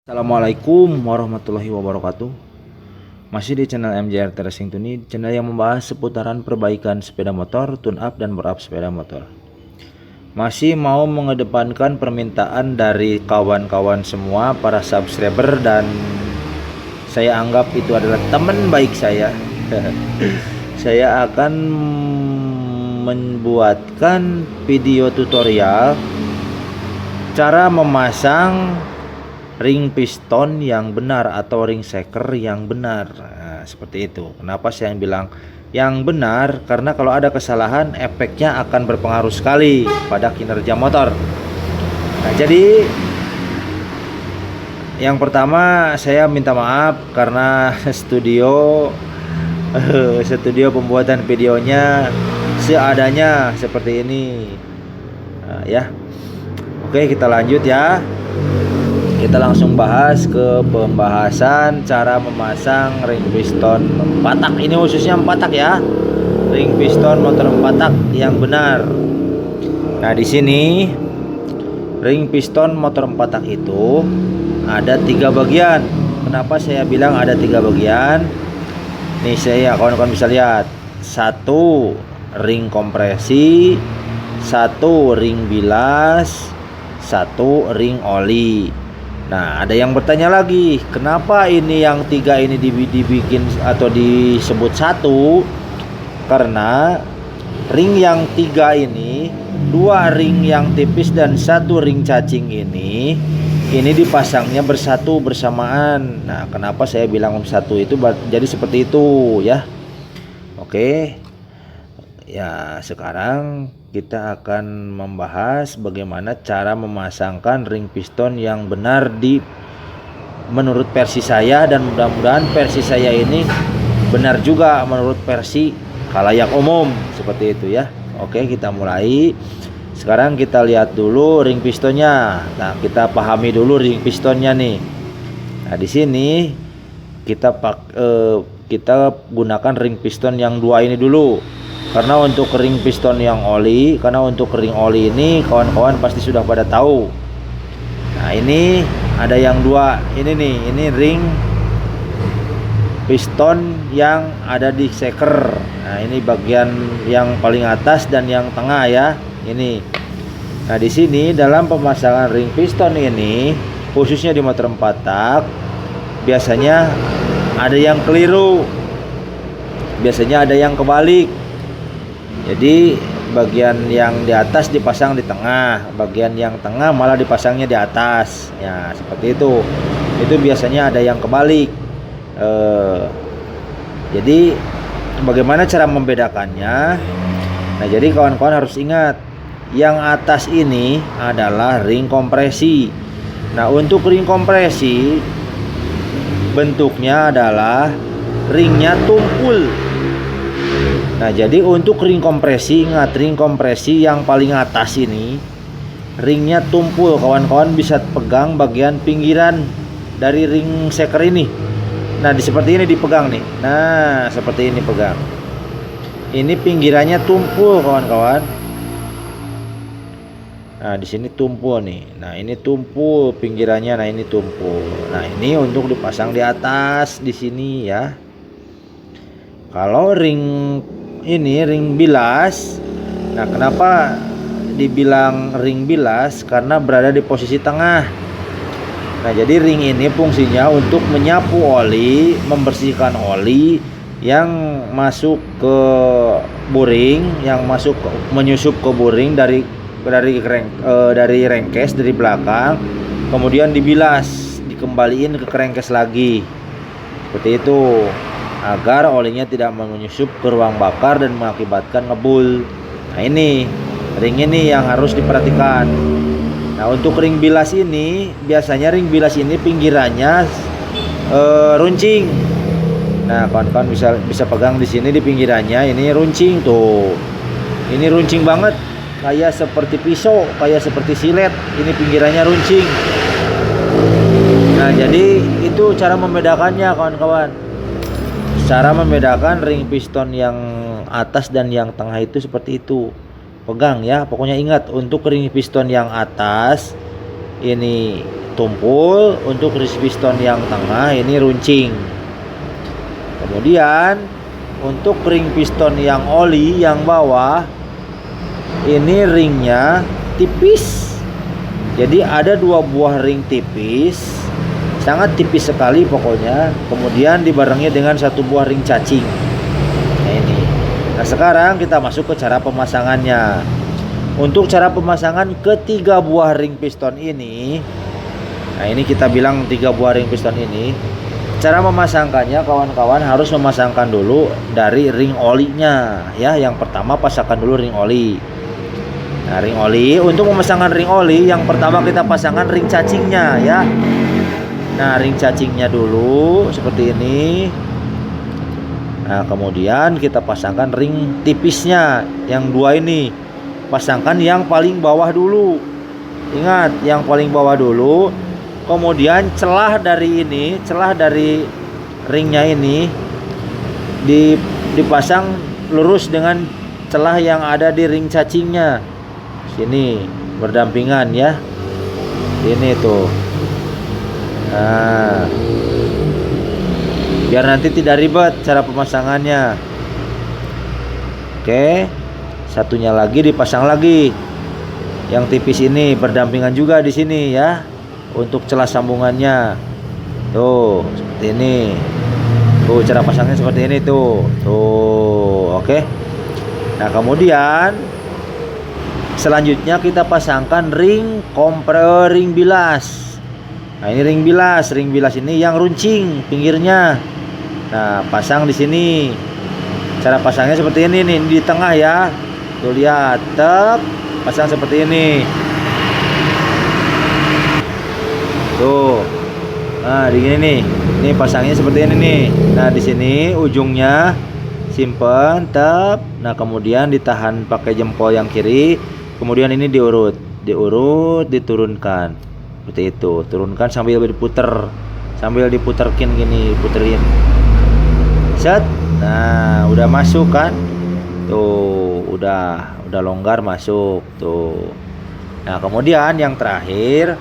Assalamualaikum warahmatullahi wabarakatuh. Masih di channel MJR Racing Tuni, channel yang membahas seputaran perbaikan sepeda motor, tune up dan berup sepeda motor. Masih mau mengedepankan permintaan dari kawan-kawan semua para subscriber, dan saya anggap itu adalah teman baik saya. Saya akan membuatkan video tutorial cara memasang ring piston yang benar atau ring shaker yang benar. Nah, seperti itu. Kenapa saya bilang yang benar? Karena kalau ada kesalahan, efeknya akan berpengaruh sekali pada kinerja motor. Nah, jadi yang pertama saya minta maaf karena studio pembuatan videonya seadanya seperti ini. Nah, ya. Oke, kita lanjut ya. Kita langsung bahas ke pembahasan cara memasang ring piston 4 tak. Ini khususnya 4 tak ya. Ring piston motor 4 tak yang benar. Nah, di sini ring piston motor 4 tak itu ada 3 bagian. Kenapa saya bilang ada 3 bagian? Nih, saya kawan-kawan bisa lihat. 1 ring kompresi, 1 ring bilas, 1 ring oli. Nah, ada yang bertanya lagi, kenapa ini yang 3 ini dibikin atau disebut 1? Karena ring yang 3 ini, 2 ring yang tipis dan 1 ring cacing ini dipasangnya bersatu bersamaan. Nah, kenapa saya bilang 1 itu jadi seperti itu ya. Oke. Ya, sekarang kita akan membahas bagaimana cara memasangkan ring piston yang benar menurut versi saya, dan mudah-mudahan versi saya ini benar juga menurut versi khalayak umum, seperti itu ya. Oke, kita mulai. Sekarang kita lihat dulu ring pistonnya. Nah, kita pahami dulu ring pistonnya nih. Nah, di sini kita gunakan ring piston yang 2 ini dulu. Karena untuk ring piston yang oli, ring oli ini kawan-kawan pasti sudah pada tahu. Nah, ini ada yang 2 ini nih, ini ring piston yang ada di shaker. Nah, ini bagian yang paling atas dan yang tengah ya. Ini. Nah, di sini dalam pemasangan ring piston ini, khususnya di motor 4 tak, biasanya ada yang keliru. Biasanya ada yang kebalik. Jadi bagian yang di atas dipasang di tengah, bagian yang tengah malah dipasangnya di atas. Ya, seperti itu. Itu biasanya ada yang kebalik. Jadi bagaimana cara membedakannya? Nah, jadi kawan-kawan harus ingat, yang atas ini adalah ring kompresi. Nah, untuk ring kompresi bentuknya adalah ringnya tumpul. Nah, jadi untuk ring kompresi, ingat, ring kompresi yang paling atas ini ringnya tumpul. Kawan-kawan bisa pegang bagian pinggiran dari ring shaker ini. Nah, seperti ini dipegang nih. Nah, seperti ini pegang. Ini pinggirannya tumpul, kawan-kawan. Nah, di sini tumpul nih. Nah, ini tumpul pinggirannya. Nah, ini tumpul. Nah, ini untuk dipasang di atas di sini ya. Kalau ring bilas. Nah, kenapa dibilang ring bilas? Karena berada di posisi tengah. Nah, jadi ring ini fungsinya untuk menyapu oli, membersihkan oli yang masuk ke buring, menyusup ke buring dari rengkes dari belakang, kemudian dibilas, dikembaliin ke rengkes lagi. Seperti itu, agar olinya tidak menyusup ke ruang bakar dan mengakibatkan ngebul. Nah, ini ring ini yang harus diperhatikan. Nah, untuk ring bilas ini, biasanya ring bilas ini pinggirannya runcing. Nah, kawan-kawan bisa pegang di sini di pinggirannya, ini runcing tuh. Ini runcing banget, kayak seperti pisau, kayak seperti silet. Ini pinggirannya runcing. Nah, jadi itu cara membedakannya, kawan-kawan. Cara membedakan ring piston yang atas dan yang tengah itu seperti itu. Pegang ya, pokoknya ingat, untuk ring piston yang atas ini tumpul, untuk ring piston yang tengah ini runcing. Kemudian untuk ring piston yang oli yang bawah ini ringnya tipis. Jadi ada 2 buah ring tipis, sangat tipis sekali pokoknya. Kemudian dibarengi dengan 1 buah ring cacing. Nah ini. Nah sekarang kita masuk ke cara pemasangannya. Untuk cara pemasangan ketiga buah ring piston ini, nah ini kita bilang 3 buah ring piston ini. Cara memasangkannya kawan-kawan harus memasangkan dulu dari ring olinya ya. Yang pertama pasangkan dulu ring oli. Nah ring oli, untuk memasangkan ring oli yang pertama kita pasangkan ring cacingnya ya. Nah ring cacingnya dulu seperti ini. Nah kemudian kita pasangkan ring tipisnya yang 2 ini. Pasangkan yang paling bawah dulu. Ingat yang paling bawah dulu. Kemudian celah dari ringnya ini dipasang lurus dengan celah yang ada di ring cacingnya. Sini berdampingan ya. Ini tuh. Nah, biar nanti tidak ribet cara pemasangannya. Oke. Satunya lagi dipasang lagi. Yang tipis ini berdampingan juga di sini ya. Untuk celah sambungannya. Tuh, seperti ini. Tuh, cara pasangnya seperti ini tuh. Tuh, oke. Nah, kemudian selanjutnya kita pasangkan ring bilas. Nah, ini ring bilas. Ring bilas ini yang runcing pinggirnya. Nah, pasang di sini. Cara pasangnya seperti ini nih, di tengah ya. Tuh lihat, pasang seperti ini. Tuh. Nah, di sini nih. Ini pasangnya seperti ini nih. Nah, di sini ujungnya simpen, Nah, kemudian ditahan pakai jempol yang kiri. Kemudian ini diurut, diturunkan. Seperti itu. Turunkan sambil diputer. Sambil diputerkin gini, puterin. Set. Nah, udah masuk kan? Tuh, udah longgar masuk tuh. Nah, kemudian yang terakhir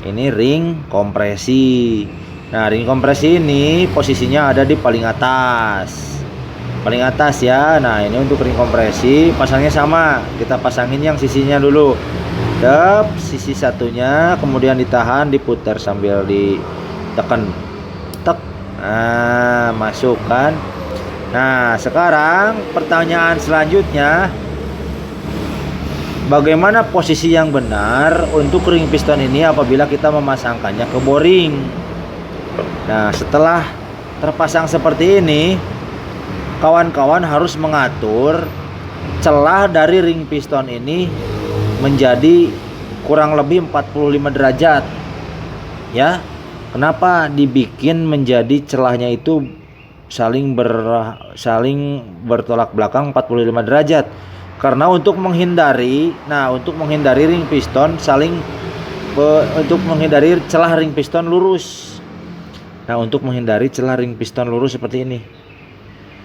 ini ring kompresi. Nah, ring kompresi ini posisinya ada di paling atas. Paling atas ya. Nah, ini untuk ring kompresi pasangnya sama. Kita pasangin yang sisinya dulu. Sisi satunya, kemudian ditahan, diputar sambil ditekan. Tek. Nah, masuk kan? Nah, sekarang pertanyaan selanjutnya, bagaimana posisi yang benar untuk ring piston ini apabila kita memasangkannya ke boring? Nah, setelah terpasang seperti ini, kawan-kawan harus mengatur celah dari ring piston ini menjadi kurang lebih 45 derajat. Ya. Kenapa dibikin menjadi celahnya itu saling bertolak belakang 45 derajat? Karena untuk menghindari ring piston untuk menghindari celah ring piston lurus. Nah, untuk menghindari celah ring piston lurus seperti ini.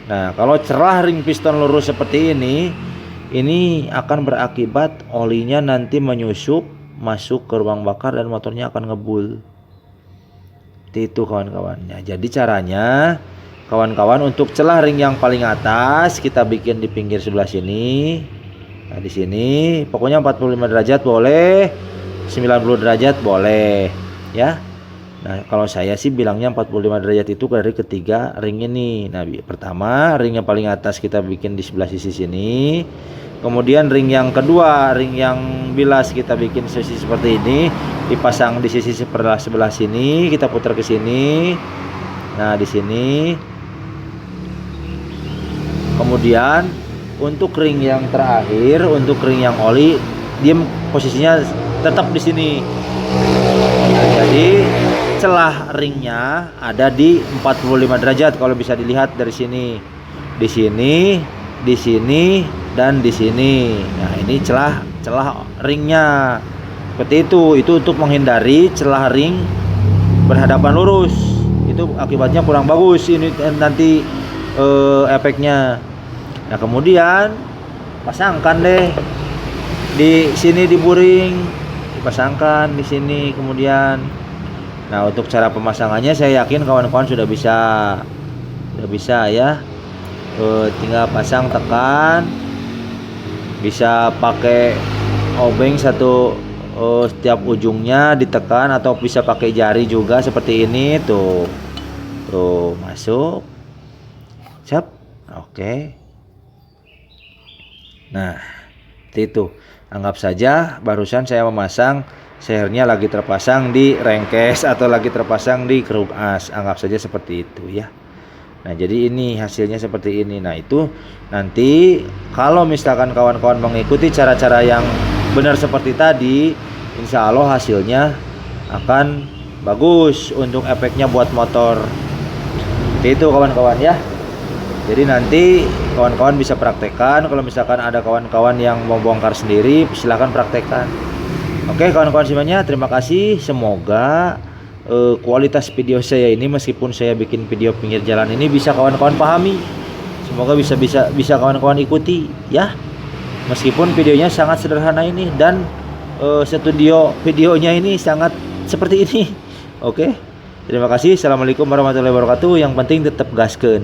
Nah, kalau celah ring piston lurus seperti ini akan berakibat olinya nanti menyusup masuk ke ruang bakar dan motornya akan ngebul. Itu kawan-kawan. Nah, jadi caranya kawan-kawan, untuk celah ring yang paling atas kita bikin di pinggir sebelah sini. Nah, di sini pokoknya 45 derajat boleh, 90 derajat boleh, ya. Nah, kalau saya sih bilangnya 45 derajat itu dari ketiga ring ini. Nah, pertama ring yang paling atas kita bikin di sebelah sisi sini. Kemudian ring yang kedua, ring yang bilas kita bikin sisi seperti ini, dipasang di sisi sebelah sini, kita putar ke sini. Nah, di sini. Kemudian untuk ring yang terakhir, untuk ring yang oli, dia posisinya tetap di sini. Nah, jadi celah ringnya ada di 45 derajat kalau bisa dilihat dari sini. Di sini, di sini, dan di sini. Nah, ini celah ringnya. Seperti itu. Itu untuk menghindari celah ring berhadapan lurus. Itu akibatnya kurang bagus ini nanti efeknya. Nah, kemudian pasangkan deh di sini di buring dipasangkan di sini kemudian. Nah, untuk cara pemasangannya saya yakin kawan-kawan sudah bisa ya. Tinggal pasang, tekan, bisa pakai obeng satu, setiap ujungnya ditekan, atau bisa pakai jari juga seperti ini tuh masuk, siap, oke. Nah, itu anggap saja barusan saya memasang sehernya lagi terpasang di rengkes atau lagi terpasang di keruk as, anggap saja seperti itu ya. Nah, jadi ini hasilnya seperti ini. Nah, itu nanti kalau misalkan kawan-kawan mengikuti cara-cara yang benar seperti tadi, insya Allah hasilnya akan bagus untuk efeknya buat motor. Itu kawan-kawan ya. Jadi nanti kawan-kawan bisa praktekkan. Kalau misalkan ada kawan-kawan yang mau bongkar sendiri, silahkan praktekkan. Oke kawan-kawan semuanya, terima kasih. Semoga kualitas video saya ini, meskipun saya bikin video pinggir jalan ini, bisa kawan-kawan pahami. Semoga bisa kawan-kawan ikuti ya. Meskipun videonya sangat sederhana ini, dan videonya ini sangat seperti ini. Oke. Terima kasih. Assalamualaikum warahmatullahi wabarakatuh. Yang penting tetap gaskeun.